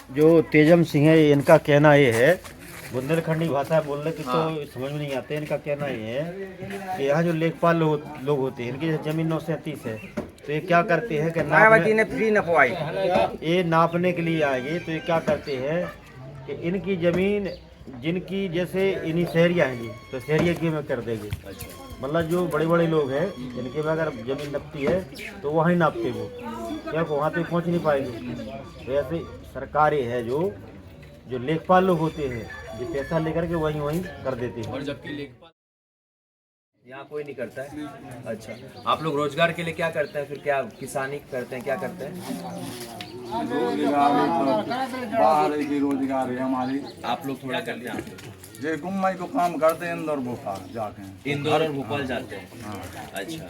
जो तेजम सिंह है इनका कहना ये है, बुंदेलखंडी भाषा बोलने की तो समझ में नहीं आते। इनका कहना ये है कि यहाँ जो लेखपाल लोग होते हैं, इनकी जमीन 930 है, तो ये क्या करते हैं कि ये नापने के लिए आएंगे। तो ये क्या करते हैं कि इनकी ज़मीन जिनकी जैसे इन्हीं शहरिया हैं जी, तो शहरिया की में कर देंगे। मतलब जो बड़े बड़े लोग हैं जिनके में अगर ज़मीन नपती है तो वहीं नापते वो, क्या वहाँ तक पहुँच नहीं पाएंगे। तो ऐसे सरकार ये है जो लेखपाल लोग होते हैं, जो पैसा लेकर के वहीं कर देते हैं। और जबकि लेखपाल यहाँ कोई नहीं करता है। अच्छा, आप लोग रोजगार के लिए क्या करते हैं फिर? क्या किसानी करते हैं, क्या करते हैं? रोजगार तो बाहर की रोजगार है हमारी। आप लोग थोड़ा करते हैं? जे गुम्मई को काम करते हैं इंदौर भोपाल जाके। इंदौर और भोपाल जाते हैं। अच्छा,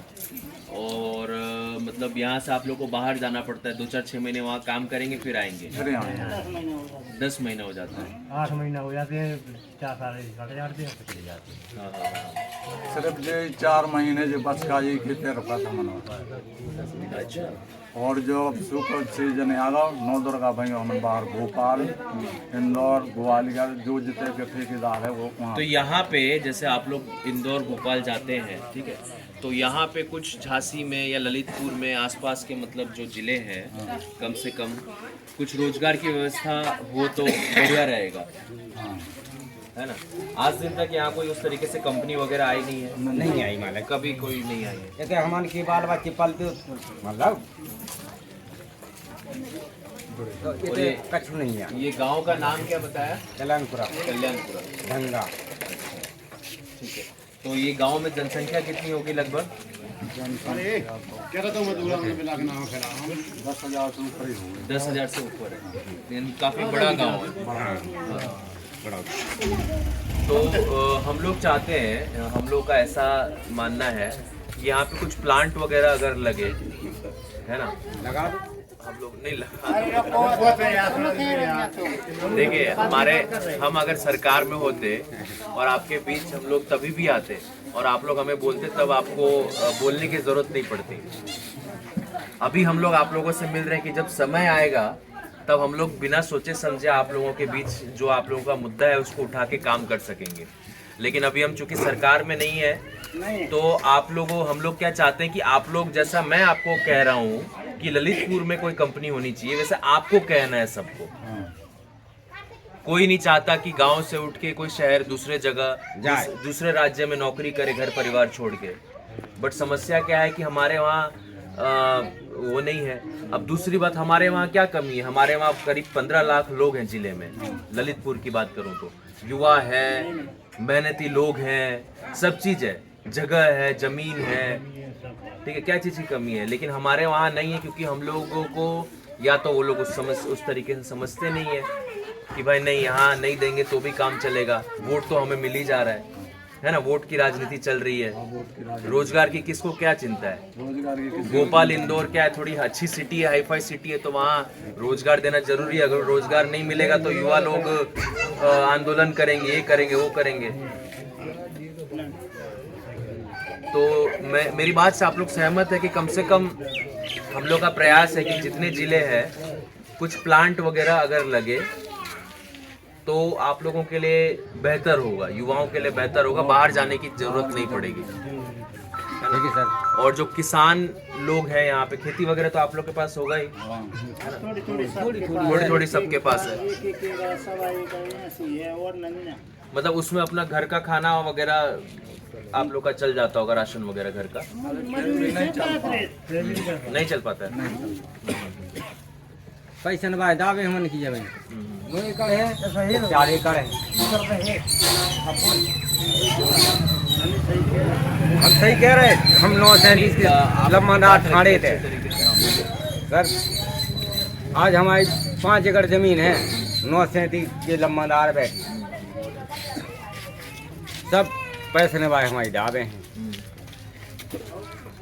और मतलब यहाँ से आप लोग को बाहर जाना पड़ता है, 2-4-6 महीने वहाँ काम करेंगे फिर आएंगे? फिर आए 10 महीना हो जाता है। 8 महीना हो जाते हैं, 4 साल चले जाते हैं। हाँ। सिर्फ जे 4 महीने जो बस का ये कितने रुपया समन होता है। अच्छा, और जो सुपर सीजन आगा 9 दुर्गा भाई हम बाहर भोपाल इंदौर ग्वालियर जो जितने के ठेकेदार है वो वहाँ। तो यहाँ पे जैसे आप लोग इंदौर भोपाल जाते हैं, ठीक है, तो यहाँ पे कुछ झांसी में या ललितपुर में आसपास के मतलब जो जिले हैं, कम से कम कुछ रोजगार की व्यवस्था हो तो बढ़िया रहेगा, है ना? आज दिन तक यहाँ कोई उस तरीके से कंपनी वगैरह आई नहीं है? नहीं आई मालिक, कभी कोई नहीं आई है। जैसे हमारे के बाल बच्चे पलते मतलब और ये कछ नहीं है। ये गांव का नाम क्या बताया? कल्याणपुरा, कल्याणपुरा। ढंगा। ठीक है, तो ये गांव में जनसंख्या कितनी होगी लगभग? 10,000 से ऊपर ही होगी। 10,000 से ऊपर है। लेकिन काफी बड़ा गांव है। तो हम लोग चाहते हैं, हम लोग का ऐसा मानना है कि यहाँ पे कुछ प्लांट वगैरह अगर लगे, है ना, लगा हम लोग नहीं लगा। देखिए, हम अगर सरकार में होते और आपके बीच हम लोग तभी भी आते और आप लोग हमें बोलते, तब आपको बोलने की जरूरत नहीं पड़ती। अभी हम लोग आप लोगों से मिल रहे हैं कि जब समय आएगा तब हम लोग बिना सोचे समझे आप लोगों के बीच जो आप लोगों का मुद्दा है उसको उठा के काम कर सकेंगे। लेकिन अभी हम चूंकि सरकार में नहीं है, तो आप लोगों हम लोग क्या चाहते हैं कि आप लोग, जैसा मैं आपको कह रहा हूँ कि ललितपुर में कोई कंपनी होनी चाहिए, वैसे आपको कहना है सबको। कोई नहीं चाहता कि गांव से उठ के कोई शहर दूसरे जगह जाए, दूसरे राज्य में नौकरी करे घर परिवार छोड़ के। बट समस्या क्या है कि हमारे वहाँ वो नहीं है। अब दूसरी बात, हमारे वहाँ क्या कमी है? हमारे वहाँ करीब 15 लाख लोग हैं जिले में। ललितपुर की बात करूँ तो युवा है, मेहनती लोग हैं, सब चीज़ है, जगह है, जमीन है, ठीक है, क्या चीज़ की कमी है? लेकिन हमारे वहाँ नहीं है, क्योंकि हम लोगों को या तो वो लोग उस तरीके से समझते नहीं है कि भाई नहीं, यहाँ नहीं देंगे तो भी काम चलेगा, वोट तो हमें मिल ही जा रहा है ना, वोट की राजनीति चल रही है। रोजगार की किसको क्या चिंता है? रोजगार की भोपाल इंदौर क्या है, थोड़ी अच्छी सिटी है, हाईफाई सिटी है, तो वहाँ रोजगार देना जरूरी है। अगर रोजगार नहीं मिलेगा तो युवा लोग आंदोलन करेंगे, ये करेंगे, वो करेंगे। तो मेरी बात से आप लोग सहमत है कि कम से कम हम लोग का प्रयास है कि जितने जिले हैं कुछ प्लांट वगैरह अगर लगे तो आप लोगों के लिए बेहतर होगा, युवाओं के लिए बेहतर होगा, बाहर जाने की जरूरत नहीं पड़ेगी। ठीक है सर। और जो किसान लोग हैं यहाँ पे, खेती वगैरह तो आप लोग के पास होगा ही, थोड़ी थोड़ी सबके पास है। मतलब उसमें अपना घर का खाना वगैरह आप लोग का चल जाता होगा, राशन वगैरह घर का? नहीं चल पाता है। पैसे नवाए दावे हमन की जमीन 2 एकड़ है, 4 एकड़ है। हम सही कह रहे, हम 937 के लम्बादार ठाणे थे सर। आज हमारी 5 एकड़ जमीन है, 937 के लम्बादार बैठ सब पैसे नवाए हमारी दावे हैं।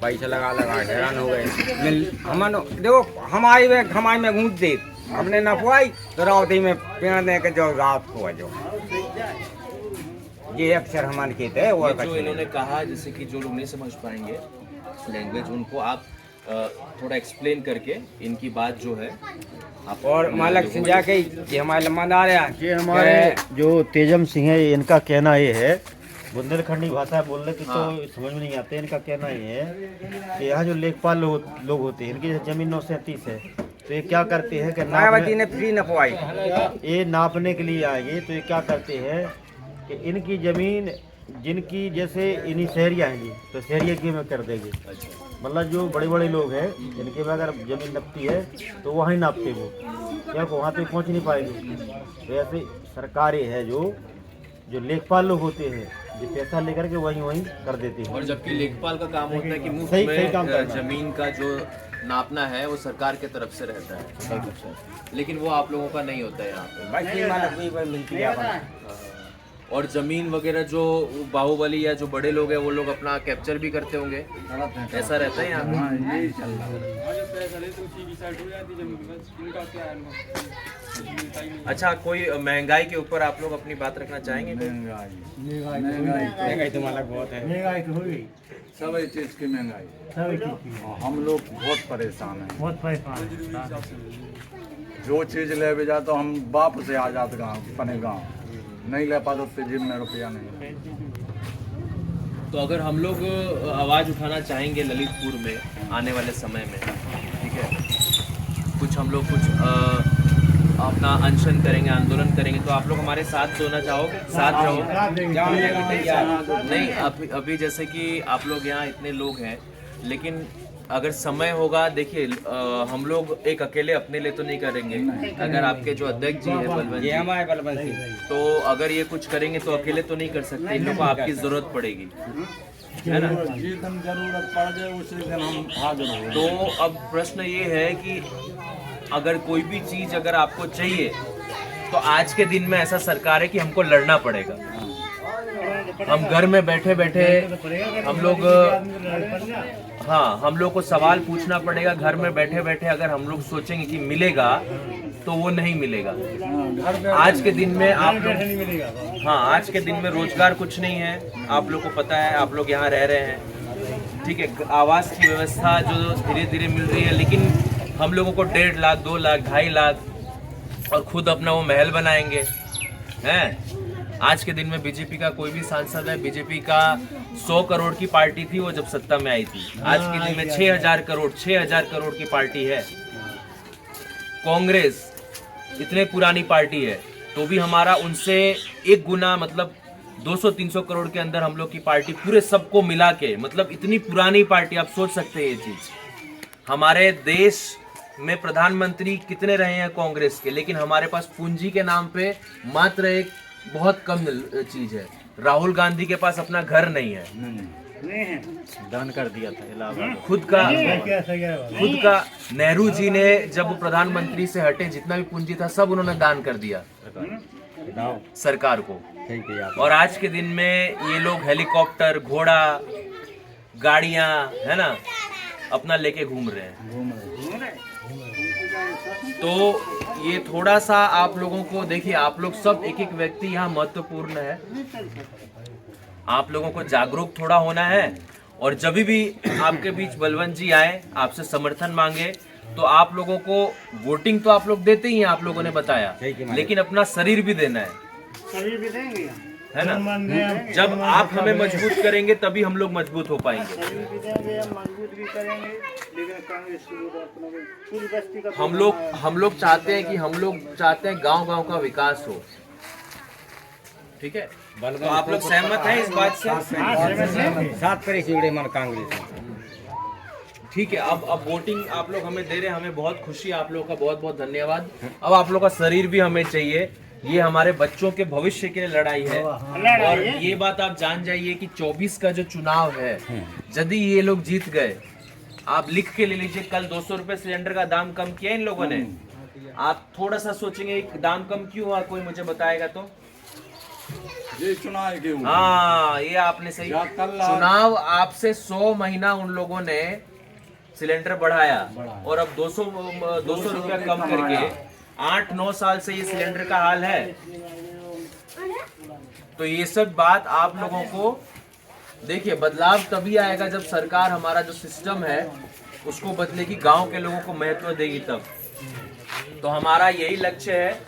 पैसा लगा हैरान हो गए। देखो हमारी में घूट दे, अपने नफवाई तो रावती में पेड़ दे के जो रात को जो ये अक्सर हमारे खेत है। और जो इन्होंने कहा, जैसे कि जो लोग नहीं समझ पाएंगे लैंग्वेज, उनको आप थोड़ा एक्सप्लेन करके इनकी बात जो है आप और मालक सिंह जाके ये हमारे लम्बा आ रहा ये हमारे जो तेजम सिंह है इनका कहना ये है, बुंदेलखंडी भाषा बोलने की तो समझ में नहीं आते। इनका कहना ये है कि यहाँ जो लेखपाल लोग होते हैं, इनकी जमीन 937 है, तो ये क्या करते हैं कि मायावती ने फ्री नपवाई ये नापने के लिए आएंगे, तो ये क्या करते हैं कि इनकी जमीन जिनकी जैसे इन्हीं शहरिया हैं जी, तो शहरिया की में कर देंगे। मतलब जो बड़े बड़े लोग हैं इनके में अगर जमीन नपती है तो वहीं नापते वो, क्या वहाँ तक पहुँच नहीं पाएंगे। तो ऐसे सरकारें है जो लेखपाल लोग होते हैं, जो पैसा लेकर के वहीं कर देते हैं। और जबकि लेखपाल का काम होता है कि मुफ्त सही काम में करना। जमीन का जो नापना है वो सरकार के तरफ से रहता है, लेकिन वो आप लोगों का नहीं होता है यहाँ पे। भाई मालक भी मिलती है। और जमीन वगैरह जो बाहुबली या जो बड़े लोग हैं वो लोग अपना कैप्चर भी करते होंगे, ऐसा रहता है यहाँ पे। हाँ यही चल रहा है। अच्छा, कोई महंगाई के ऊपर आप लोग अपनी बात रखना चाहेंगे? महंगाई तो मालक बहुत है। महंगाई तो हो गई, सब चीज की महंगाई, सब एक और हम लोग बहुत परेशान हैं। बहुत परेशान। जो चीज ले भी जाते हम बाप से आ जाते गाँव अपने गाँव, नहीं ले पाते तो जेब में रुपया नहीं। तो अगर हम लोग आवाज़ उठाना चाहेंगे ललितपुर में आने वाले समय में, ठीक है, कुछ हम लोग अपना अनशन करेंगे, आंदोलन करेंगे, तो आप लोग हमारे साथ सोना चाहोगे? साथ रहोगे? नहीं, अभी जैसे कि आप लोग यहाँ इतने लोग हैं, लेकिन अगर समय होगा, देखिए हम लोग एक अकेले अपने लिए तो नहीं करेंगे। अगर आपके जो अध्यक्ष जी है बलवंत जी, ये हमारे बलवंत सिंह, तो अगर ये कुछ करेंगे तो अकेले तो नहीं कर सकते, इन लोगों को आपकी जरूरत पड़ेगी, है ना? जिस दिन जरूरत पड़ जाए उसी दिन हम हाजिर हो। तो अब प्रश्न ये है कि अगर कोई भी चीज अगर आपको चाहिए तो आज के दिन में ऐसा सरकार है कि हमको लड़ना पड़ेगा। हम घर में बैठे बैठे हम लोग को सवाल पूछना पड़ेगा। घर में बैठे बैठे अगर हम लोग सोचेंगे कि मिलेगा तो वो नहीं मिलेगा। आज के दिन में आप लोग, हाँ, आज के दिन में रोजगार कुछ नहीं है, आप लोग को पता है, आप लोग यहाँ रह रहे हैं, ठीक है। आवास की व्यवस्था जो धीरे धीरे मिल रही है, लेकिन हम लोगों को 1.5 लाख, 2 लाख, 2.5 लाख और खुद अपना वो महल बनाएंगे, हैं? आज के दिन में बीजेपी का कोई भी सांसद है, बीजेपी का 100 करोड़ की पार्टी थी वो जब सत्ता में आई थी, आज के दिन में 6,000 करोड़ की पार्टी है। कांग्रेस इतने पुरानी पार्टी है तो भी हमारा उनसे 1 गुना, मतलब 200-300 करोड़ के अंदर हम लोग की पार्टी पूरे सबको मिला के, मतलब इतनी पुरानी पार्टी, आप सोच सकते हैं ये चीज। हमारे देश में प्रधानमंत्री कितने रहे हैं कांग्रेस के, लेकिन हमारे पास पूंजी के नाम पे मात्र एक बहुत कम चीज है। राहुल गांधी के पास अपना घर नहीं है, दान कर दिया था इलाहाबाद। खुद का नेहरू जी ने जब वो प्रधानमंत्री से हटे, जितना भी पूंजी था सब उन्होंने दान कर दिया सरकार को। और आज के दिन में ये लोग हेलीकॉप्टर, घोड़ा, गाड़ियां, है ना, अपना लेके घूम रहे हैं। तो ये थोड़ा सा आप लोगों को, देखिए आप लोग सब एक एक व्यक्ति यहाँ महत्वपूर्ण है, आप लोगों को जागरूक थोड़ा होना है। और जब भी आपके बीच बलवंत जी आए, आपसे समर्थन मांगे, तो आप लोगों को वोटिंग तो आप लोग देते ही हैं, आप लोगों ने बताया, लेकिन अपना शरीर भी देना है, शरीर भी देंगे, है ना? जब आप हमें मजबूत करेंगे तभी हम लोग मजबूत हो पाएंगे। शरीर भी देंगे, हम मजबूत भी करेंगे, लेकिन कांग्रेस पूरी बस्ती का हम लोग चाहते हैं कि गांव-गांव का विकास हो, ठीक है? तो आप लोग सहमत हैं इस बात से? सात करे चिड़े मन कांग्रेस, ठीक है। अब वोटिंग आप लोग हमें दे रहे हैं, हमें बहुत खुशी है, आप लोगों का बहुत बहुत धन्यवाद। अब आप लोग का शरीर भी हमें चाहिए, ये हमारे बच्चों के भविष्य के लिए लड़ाई है। और ये बात आप जान जाइए कि 24 का जो चुनाव है, यदि ये लोग जीत गए, आप लिख के ले लीजिए, कल 200 रुपए सिलेंडर का दाम कम किया इन लोगों ने। आप थोड़ा सा सोचेंगे दाम कम क्यों हुआ, कोई मुझे बताएगा तो? ये चुनाव के ऊपर। हाँ, ये आपने सही, चुनाव आपसे 100 महीना उन लोगों ने सिलेंडर बढ़ाया और अब 200 रुपया कम करके 8-9 साल से ये सिलेंडर का हाल है। तो ये सब बात आप लोगों को, देखिए बदलाव तभी आएगा जब सरकार, हमारा जो सिस्टम है उसको बदलेगी, गांव के लोगों को महत्व देगी तब। तो हमारा यही लक्ष्य है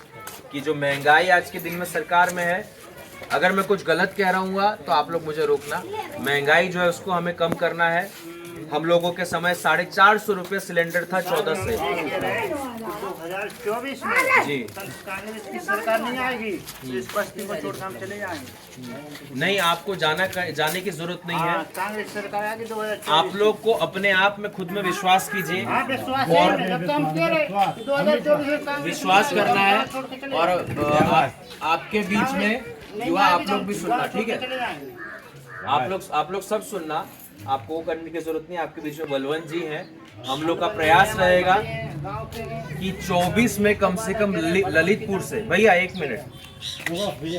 कि जो महंगाई आज के दिन में सरकार में है, अगर मैं कुछ गलत कह रहा हूँ तो आप लोग मुझे रोकना। महंगाई जो है उसको हमें कम करना है। हम लोगों के समय 450 रुपये सिलेंडर था 14 से। 2024 में जी कांग्रेस की सरकार नहीं आएगी तो इस बस्ती को छोड़कर हम चले जाएंगे। नहीं, आपको जाने की जरूरत नहीं है। कांग्रेस सरकार आएगी 2024। आप लोग को अपने आप में खुद में विश्वास कीजिए विश्वास है, जब तो हम कह रहे हैं कि 2024 में कांग्रेस विश्वास करना है। छोड़ के चले और आपके बीच में युवा आप लोग भी सुनना, ठीक है? चले जाएंगे। आप लोग सब सुनना, आपको वो करने की जरूरत नहीं। आपके बीच में बलवंत जी हैं। हम लोग का प्रयास रहेगा कि 24 में कम से कम ललितपुर से, भैया 1 मिनट,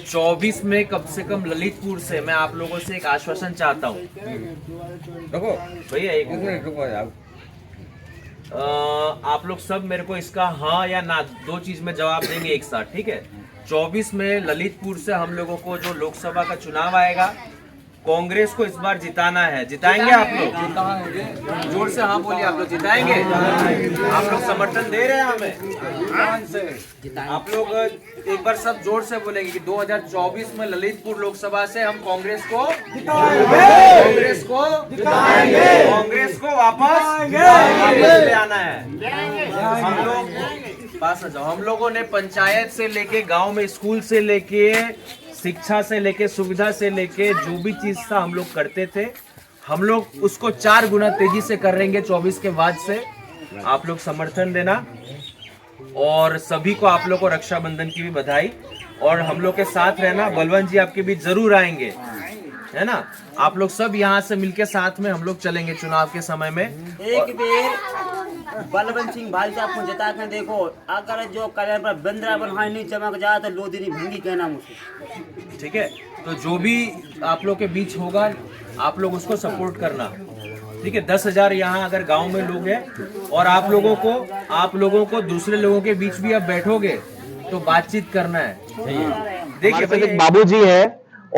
24 में कम से कम ललितपुर से मैं आप लोगों से एक आश्वासन चाहता हूँ। रुको भैया 1 मिनट, रुको जाओ। आप लोग सब मेरे को इसका हाँ या ना 2 चीज में जवाब देंगे एक साथ, ठीक है? 24 में ललितपुर से हम लोगों को जो लोकसभा का चुनाव आएगा, कांग्रेस को इस बार जिताना है। जिताएंगे आप लोग? जोर से हाँ बोलिए। आप लोग जिताएंगे? आप लोग समर्थन दे रहे हैं हमें? आप लोग एक बार सब जोर से बोलेंगे कि 2024 में ललितपुर लोकसभा से हम कांग्रेस को वापस ले आना है। हम लोग पास आ जाओ। हम लोगों ने पंचायत से लेके गांव में स्कूल से लेके शिक्षा से लेके सुविधा से लेके जो भी चीज था हम लोग करते थे, हम लोग उसको 4 गुना तेजी से करेंगे 24 के बाद से। आप लोग समर्थन देना और सभी को आप लोग को रक्षाबंधन की भी बधाई। और हम लोग के साथ रहना। बलवंत जी आपके बीच जरूर आएंगे, है ना? आप लोग सब यहाँ से मिलके साथ में हम लोग चलेंगे चुनाव के समय में। एक बेर बलवंत सिंह भाई साहब को जिता के देखो, अगर जो कलर पर बंदरा बनवाई नहीं चमक जाए तो लोदिनी भंगी कहना मुझे, ठीक है? तो जो भी आप लोग के बीच होगा आप लोग उसको सपोर्ट करना, ठीक है? 10,000 यहाँ अगर गांव में लोग हैं और आप लोगों को दूसरे लोगों के बीच भी आप बैठोगे तो बातचीत करना है। देखिए बाबूजी है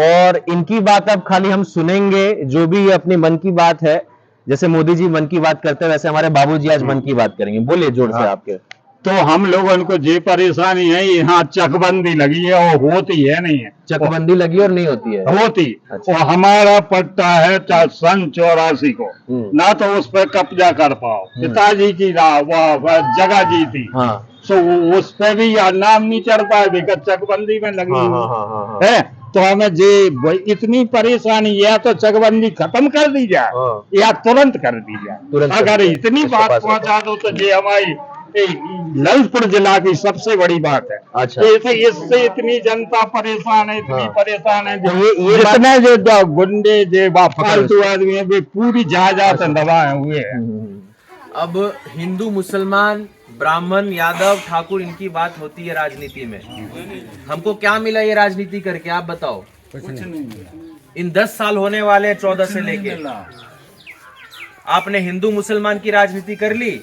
और इनकी बात अब खाली हम सुनेंगे, जो भी अपनी मन की बात है। जैसे मोदी जी मन की बात करते हैं वैसे हमारे बाबूजी आज मन की बात करेंगे। बोलिए जोर से आपके। तो हम लोगों को ये परेशानी है, यहाँ चकबंदी लगी है और होती है नहीं है। चकबंदी लगी और नहीं होती है? होती। अच्छा। और हमारा पट्टा है सन 84 को, ना तो उस पर कब्जा कर पाओ। पिताजी की वह जगह जी थी, हाँ। तो उस पर भी नाम नहीं चढ़ता है, चकबंदी में लगी है। तो हमें ये इतनी परेशानी, या तो चकबंदी खत्म कर दी जाए या तुरंत कर दी जाए। अगर इतनी बात पहुंचा दो तो ये हमारी ललितपुर जिला की सबसे बड़ी बात है। अच्छा। इससे इतनी जनता परेशान है, इतनी परेशान है। ये जितने जो गुंडे जो फालतू आदमी है वे पूरी जहाजात दबाए हुए हैं। अब हिंदू मुसलमान ब्राह्मण यादव ठाकुर इनकी बात होती है राजनीति में। हमको क्या मिला ये राजनीति करके, आप बताओ? कुछ नहीं। इन 10 साल होने वाले 14 से लेके आपने हिंदू मुसलमान की राजनीति कर ली।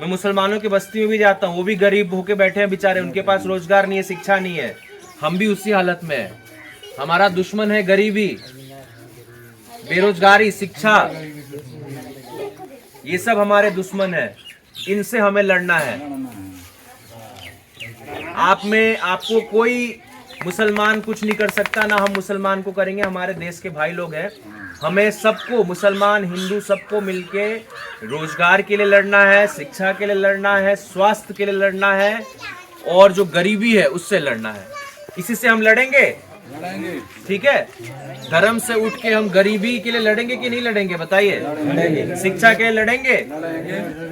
मैं मुसलमानों की बस्ती में भी जाता हूँ, वो भी गरीब होके बैठे हैं बेचारे, उनके पास रोजगार नहीं है, शिक्षा नहीं है। हम भी उसी हालत में है। हमारा दुश्मन है गरीबी, बेरोजगारी, शिक्षा, ये सब हमारे दुश्मन है। इनसे हमें लड़ना है। आपको कोई मुसलमान कुछ नहीं कर सकता, ना हम मुसलमान को करेंगे। हमारे देश के भाई लोग हैं। हमें सबको, मुसलमान हिंदू सबको मिलके रोजगार के लिए लड़ना है, शिक्षा के लिए लड़ना है, स्वास्थ्य के लिए लड़ना है और जो गरीबी है उससे लड़ना है। इसी से हम लड़ेंगे, ठीक है? धर्म से उठ के हम गरीबी के लिए लड़ेंगे कि नहीं लड़ेंगे, बताइए? शिक्षा के लिए लड़ेंगे,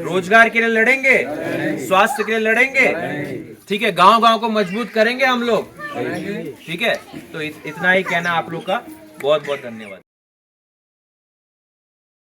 रोजगार के लिए लड़ेंगे, स्वास्थ्य के लिए लड़ेंगे, ठीक है? गांव-गांव को मजबूत करेंगे हम लोग, ठीक है? तो इतना ही कहना आप लोग का। बहुत बहुत धन्यवाद।